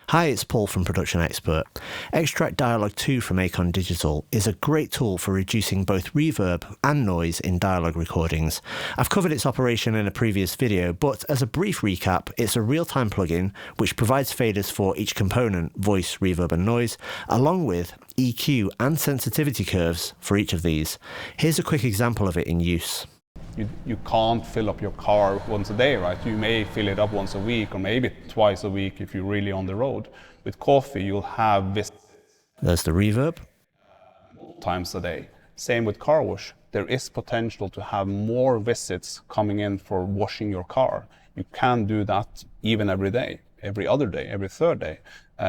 Hi, it's Paul from Production Expert. Extract Dialogue 2 from Acon Digital is a great tool for reducing both reverb and noise in dialogue recordings. I've covered its operation in a previous video, but as a brief recap, it's a real-time plugin which provides faders for each component, voice, reverb and noise, along with EQ and sensitivity curves for each of these. Here's a quick example of it in use. You can't fill up your car once a day, right? You may fill it up once a week or maybe twice a week if you're really on the road. With coffee, you'll have visits. There's the reverb. Times a day. Same with car wash. There is potential to have more visits coming in for washing your car. You can do that even every day, every other day, every third day.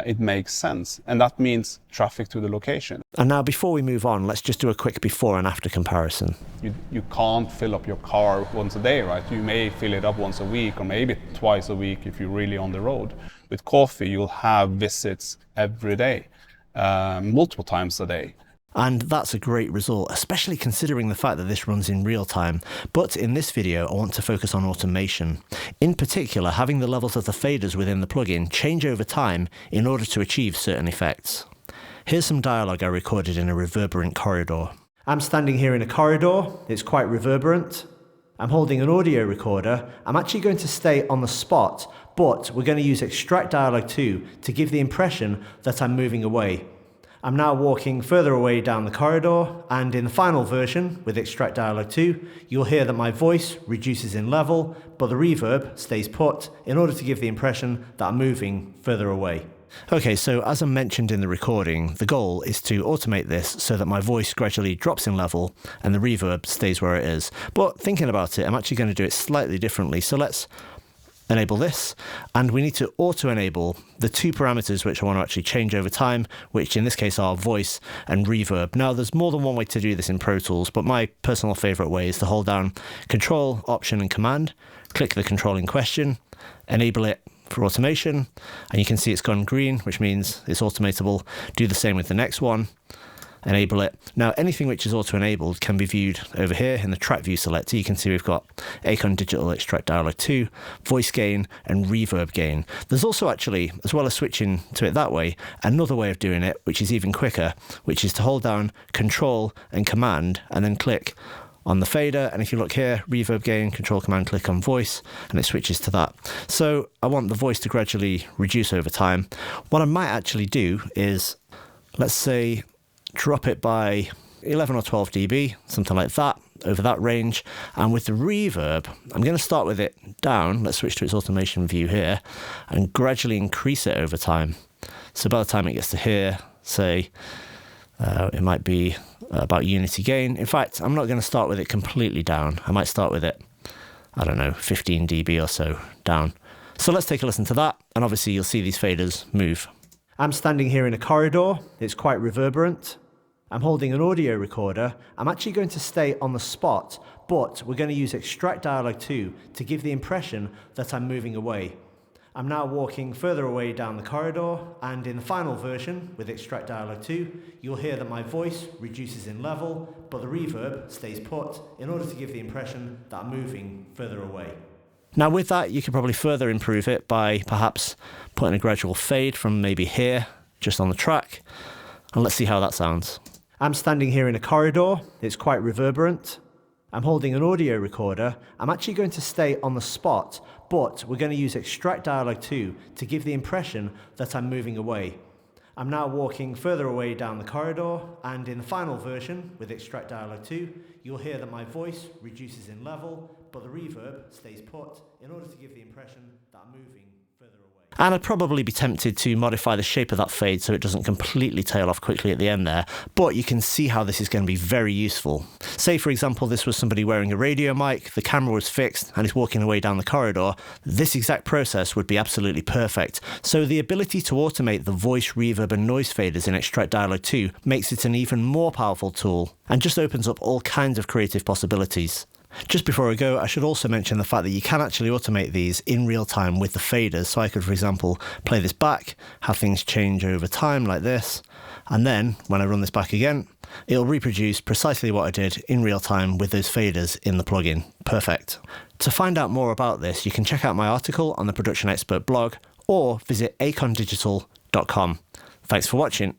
It makes sense, and that means traffic to the location. And now before we move on, let's just do a quick before and after comparison. You can't fill up your car once a day, right? You may fill it up once a week or maybe twice a week if you're really on the road. With coffee, you'll have visits every day, multiple times a day. And that's a great result, especially considering the fact that this runs in real time. But in this video, I want to focus on automation. In particular, having the levels of the faders within the plugin change over time in order to achieve certain effects. Here's some dialogue I recorded in a reverberant corridor. I'm standing here in a corridor. It's quite reverberant. I'm holding an audio recorder. I'm actually going to stay on the spot, but we're going to use Extract Dialogue 2 to give the impression that I'm moving away. I'm now walking further away down the corridor, and in the final version with Extract Dialogue 2, you'll hear that my voice reduces in level, but the reverb stays put in order to give the impression that I'm moving further away. Okay, so as I mentioned in the recording, the goal is to automate this so that my voice gradually drops in level and the reverb stays where it is. But thinking about it, I'm actually going to do it slightly differently. So let's enable this, and we need to auto-enable the two parameters which I want to actually change over time, which in this case are voice and reverb. Now there's more than one way to do this in Pro Tools, but my personal favorite way is to hold down Control, Option and Command, click the control in question, enable it for automation, and you can see it's gone green, which means it's automatable. Do the same with the next one. Enable it. Now anything which is auto-enabled can be viewed over here in the track view selector. You can see we've got Acon Digital Extract Dialogue 2, voice gain and reverb gain. There's also actually, as well as switching to it that way, another way of doing it which is even quicker, which is to hold down Control and Command and then click on the fader, and if you look here, reverb gain, Control Command click on voice, and it switches to that. So I want the voice to gradually reduce over time. What I might actually do is, let's say, drop it by 11 or 12 dB, something like that, over that range. And with the reverb, I'm going to start with it down. Let's switch to its automation view here and gradually increase it over time. So by the time it gets to here, say, it might be about unity gain. In fact, I'm not going to start with it completely down. I might start with it, I don't know, 15 dB or so down. So let's take a listen to that. And obviously you'll see these faders move. I'm standing here in a corridor. It's quite reverberant. I'm holding an audio recorder. I'm actually going to stay on the spot, but we're going to use Extract Dialogue 2 to give the impression that I'm moving away. I'm now walking further away down the corridor, and in the final version with Extract Dialogue 2, you'll hear that my voice reduces in level, but the reverb stays put in order to give the impression that I'm moving further away. Now with that, you could probably further improve it by perhaps putting a gradual fade from maybe here, just on the track, and let's see how that sounds. I'm standing here in a corridor. It's quite reverberant. I'm holding an audio recorder. I'm actually going to stay on the spot, but we're going to use Extract Dialogue 2 to give the impression that I'm moving away. I'm now walking further away down the corridor, and in the final version with Extract Dialogue 2, you'll hear that my voice reduces in level, but the reverb stays put in order to give the impression that I'm moving further away. And I'd probably be tempted to modify the shape of that fade so it doesn't completely tail off quickly at the end there, but you can see how this is going to be very useful. Say, for example, this was somebody wearing a radio mic, the camera was fixed, and is walking away down the corridor. This exact process would be absolutely perfect. So the ability to automate the voice, reverb, and noise faders in Extract Dialogue 2 makes it an even more powerful tool, and just opens up all kinds of creative possibilities. Just before I go, I should also mention the fact that you can actually automate these in real time with the faders. So I could, for example, play this back, have things change over time like this, and then when I run this back again, it'll reproduce precisely what I did in real time with those faders in the plugin. Perfect. To find out more about this, you can check out my article on the Production Expert blog, or visit acondigital.com. Thanks for watching.